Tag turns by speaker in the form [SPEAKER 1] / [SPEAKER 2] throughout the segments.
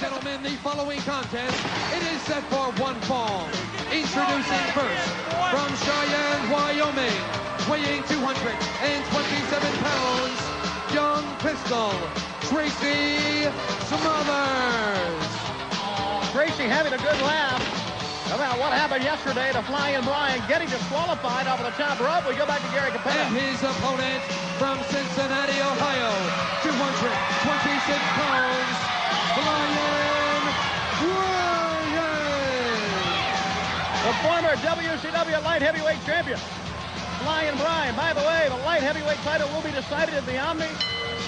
[SPEAKER 1] Gentlemen, the following contest, it is set for one fall. Introducing first, from Cheyenne, Wyoming, weighing 227 pounds, young pistol, Tracy Smothers.
[SPEAKER 2] Tracy having a good laugh about what happened yesterday to Flying Brian, getting disqualified off of the top rope. We go back to Gary Capella.
[SPEAKER 1] And his opponent from Cincinnati, Ohio, 226 pounds, Flying Brian.
[SPEAKER 2] The former WCW light heavyweight champion, Flying Brian. By the way, the light heavyweight title will be decided at the Omni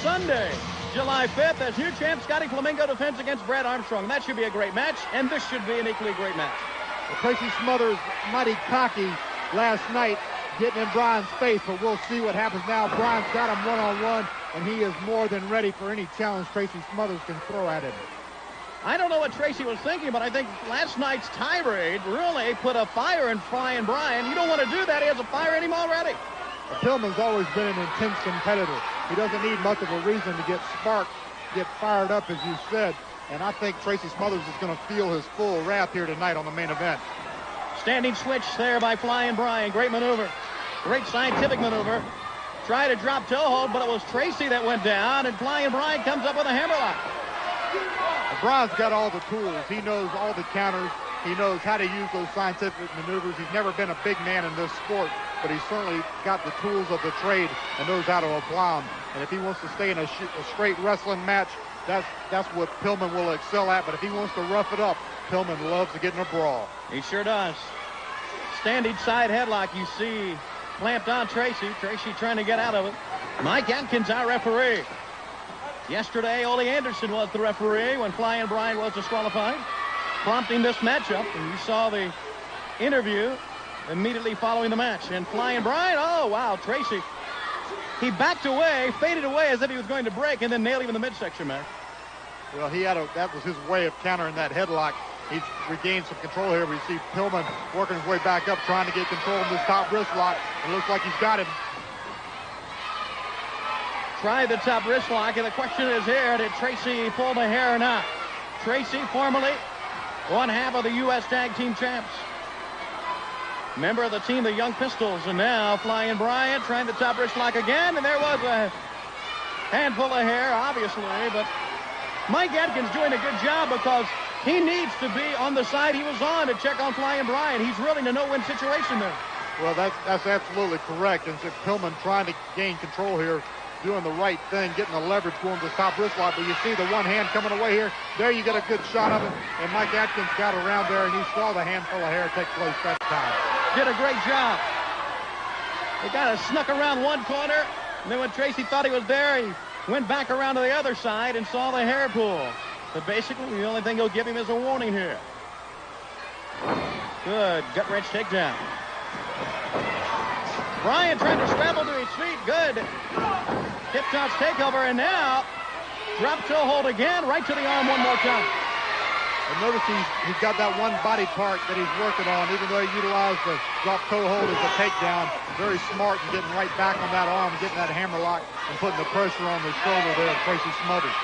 [SPEAKER 2] Sunday, July 5th, as new champ Scotty Flamingo defends against Brad Armstrong. That should be a great match, and this should be an equally great match.
[SPEAKER 3] Tracy Smothers mighty cocky last night getting in Brian's face, but we'll see what happens now. Brian's got him one-on-one, and he is more than ready for any challenge Tracy Smothers can throw at him.
[SPEAKER 2] I don't know what Tracy was thinking, but I think last night's tirade really put a fire in Flying Brian. You don't want to do that. He has a fire in him already.
[SPEAKER 3] Pillman's always been an intense competitor. He doesn't need much of a reason to get sparked, get fired up, as you said. And I think Tracy Smothers is going to feel his full wrath here tonight on the main event.
[SPEAKER 2] Standing switch there by Flying Brian. Great maneuver. Great scientific maneuver. Tried to drop toe hold, but it was Tracy that went down, and Flying Brian comes up with a hammerlock.
[SPEAKER 3] Brian's got all the tools. He knows all the counters. He knows how to use those scientific maneuvers. He's never been a big man in this sport, but he's certainly got the tools of the trade and knows how to apply them. And if he wants to stay in a straight wrestling match, that's what Pillman will excel at. But if he wants to rough it up, Pillman loves to get in a brawl.
[SPEAKER 2] He sure does. Standing side headlock, you see, clamped on Tracy. Tracy trying to get out of it. Mike Atkins, our referee. Yesterday, Ole Anderson was the referee when Flying Brian was disqualified, prompting this matchup. And you saw the interview immediately following the match. And Flying Brian, oh, wow, Tracy. He backed away, faded away as if he was going to break, and then nailed him in the midsection, man.
[SPEAKER 3] Well, that was his way of countering that headlock. He's regained some control here. We see Pillman working his way back up, trying to get control of this top wrist lock. It looks like he's got him.
[SPEAKER 2] Try the top wrist lock, and the question is here, did Tracy pull the hair or not? Tracy, formerly one half of the U.S. Tag Team Champs. Member of the team, the Young Pistols, and now Flying Brian trying the top wrist lock again, and there was a handful of hair, obviously, but Mike Atkins doing a good job because he needs to be on the side he was on to check on Flying Brian. He's really in a no-win situation there.
[SPEAKER 3] Well, that's absolutely correct. And Pillman trying to gain control here, doing the right thing, getting the leverage going to the top wrist lock. But you see the one hand coming away here. There you get a good shot of it. And Mike Atkins got around there, and he saw the handful of hair take place that time.
[SPEAKER 2] Did a great job. He kind of snuck around one corner, and then when Tracy thought he was there, he went back around to the other side and saw the hair pull. But basically, the only thing he'll give him is a warning here. Good gut-wrench takedown. Brian trying to scramble to his feet. Good hip toss takeover, and now drop toe hold again, right to the arm one more time.
[SPEAKER 3] And notice he's got that one body part that he's working on, even though he utilized the drop toe hold as a takedown. Very smart in getting right back on that arm, getting that hammer lock, and putting the pressure on the shoulder there of Tracy Smothers.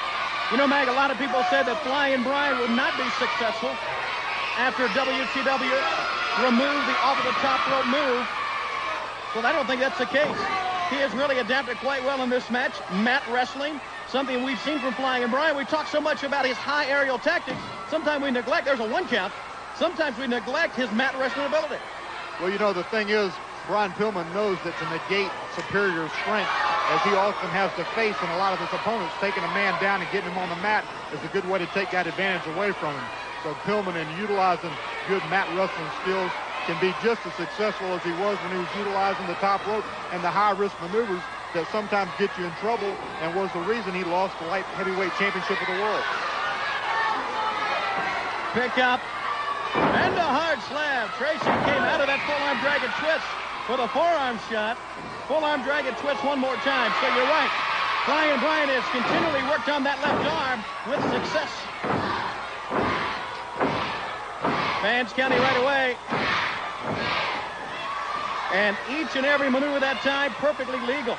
[SPEAKER 2] You know, Mag, a lot of people said that Flying Brian would not be successful after WCW removed the off-the-top rope move. Well, I don't think that's the case. He has really adapted quite well in this match. Mat wrestling, something we've seen from Flying Brian. We talk so much about his high aerial tactics. Sometimes we neglect, there's a one count. Sometimes we neglect his mat wrestling ability.
[SPEAKER 3] Well, you know, the thing is, Brian Pillman knows that to negate superior strength, as he often has to face in a lot of his opponents, taking a man down and getting him on the mat is a good way to take that advantage away from him. So Pillman, in utilizing good mat wrestling skills, can be just as successful as he was when he was utilizing the top rope and the high-risk maneuvers that sometimes get you in trouble and was the reason he lost the light heavyweight championship of the world.
[SPEAKER 2] Pick up and a hard slam. Tracy came out of that full-arm dragon twist with a forearm shot. Full-arm dragon twist one more time. So you're right. Flying Brian has continually worked on that left arm with success. Fans counting right away. And each and every maneuver that time, perfectly legal.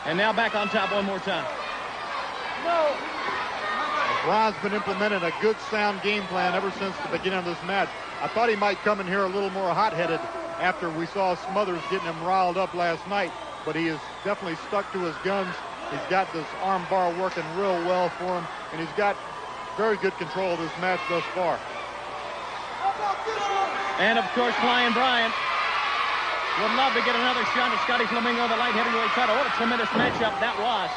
[SPEAKER 2] And now back on top one more time.
[SPEAKER 3] Brian's been implementing a good, sound game plan ever since the beginning of this match. I thought he might come in here a little more hot-headed after we saw Smothers getting him riled up last night, but he is definitely stuck to his guns. He's got this arm bar working real well for him, and he's got very good control of this match thus far.
[SPEAKER 2] And, of course, Flying Brian would love to get another shot at Scotty Flamingo, the light heavyweight title. What a tremendous matchup that was.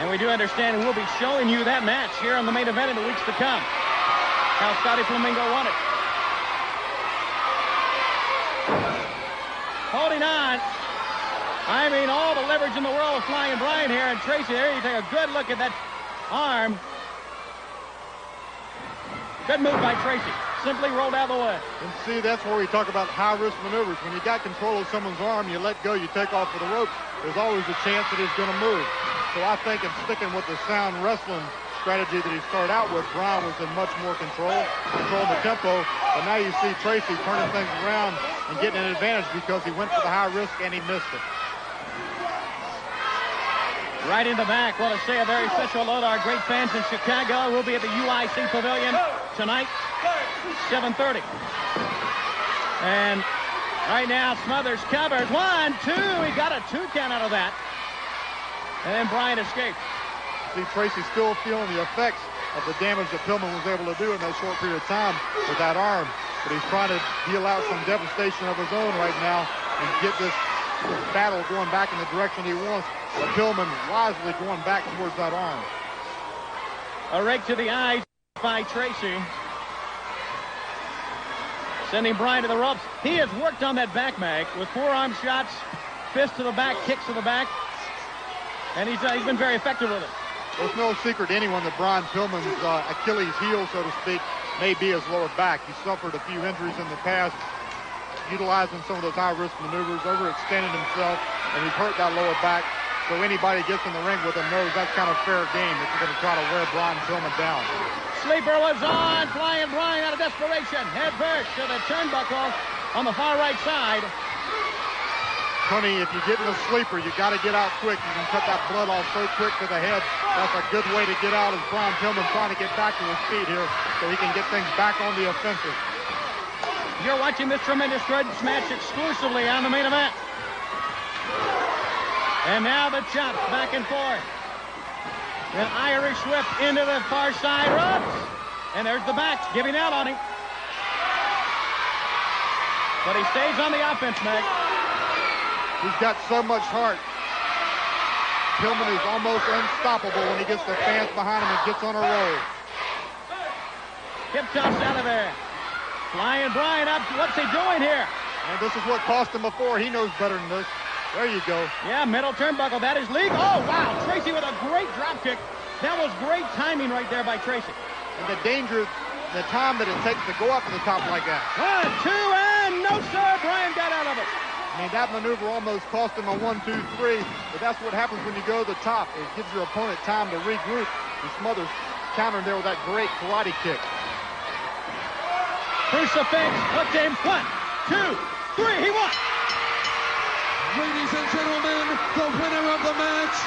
[SPEAKER 2] And we do understand we'll be showing you that match here on the main event in the weeks to come. How Scotty Flamingo won it. Holding on. I mean, all the leverage in the world of Flying Brian here. And Tracy, there you take a good look at that arm. Good move by Tracy. Simply rolled out of the way.
[SPEAKER 3] And see, that's where we talk about high-risk maneuvers. When you got control of someone's arm, you let go, you take off for the ropes, there's always a chance that he's going to move. So I think in sticking with the sound wrestling strategy that he started out with, Brian was in much more controlling the tempo. But now you see Tracy turning things around and getting an advantage because he went for the high risk and he missed it.
[SPEAKER 2] Right in the back. Want to say a very special hello to our great fans in Chicago. We'll be at the UIC Pavilion tonight, 7:30. And right now, Smothers covers. 1, 2. He got a 2 count out of that. And then Brian escaped.
[SPEAKER 3] See, Tracy still feeling the effects of the damage that Pillman was able to do in that short period of time with that arm. But he's trying to deal out some devastation of his own right now and get this battle going back in the direction he wants. But Pillman wisely going back towards that arm.
[SPEAKER 2] A rake to the eyes by Tracy. Sending Brian to the ropes. He has worked on that back mag with forearm shots, fists to the back, kicks to the back. And he's been very effective with it.
[SPEAKER 3] There's no secret to anyone that Brian Pillman's Achilles heel, so to speak, may be his lower back. He suffered a few injuries in the past, utilizing some of those high-risk maneuvers, overextended himself, and he's hurt that lower back. So anybody gets in the ring with him knows that's kind of fair game if you're going to try to wear Brian Pillman down.
[SPEAKER 2] Sleeper was on. Flying Brian out of desperation. Head first to the turnbuckle on the far right side.
[SPEAKER 3] Tony, if you get in a sleeper, you got to get out quick. You can cut that blood off so quick to the head. That's a good way to get out, as Brian Pillman trying to get back to his feet here so he can get things back on the offensive.
[SPEAKER 2] You're watching this tremendous match exclusively on the main event. And now the chops back and forth. An Irish whip into the far side ropes. And there's the back giving out on him. But he stays on the offense, Meg.
[SPEAKER 3] He's got so much heart. Pillman is almost unstoppable when he gets the fans behind him and gets on a roll.
[SPEAKER 2] Hip toss out of there. Flying Brian up. What's he doing here?
[SPEAKER 3] And this is what cost him before. He knows better than this. There you go.
[SPEAKER 2] Yeah, middle turnbuckle. That is legal. Oh, wow. Tracy with a great drop kick. That was great timing right there by Tracy.
[SPEAKER 3] And the danger, the time that it takes to go up to the top like that.
[SPEAKER 2] 1, 2, and no, sir. Brian got out of it.
[SPEAKER 3] I mean, that maneuver almost cost him a 1, 2, 3, but that's what happens when you go to the top. It gives your opponent time to regroup. And Smothers countered there with that great karate kick.
[SPEAKER 2] Crucifix, hooked him. 1, 2, 3, he won.
[SPEAKER 1] Ladies and gentlemen, the winner of the match,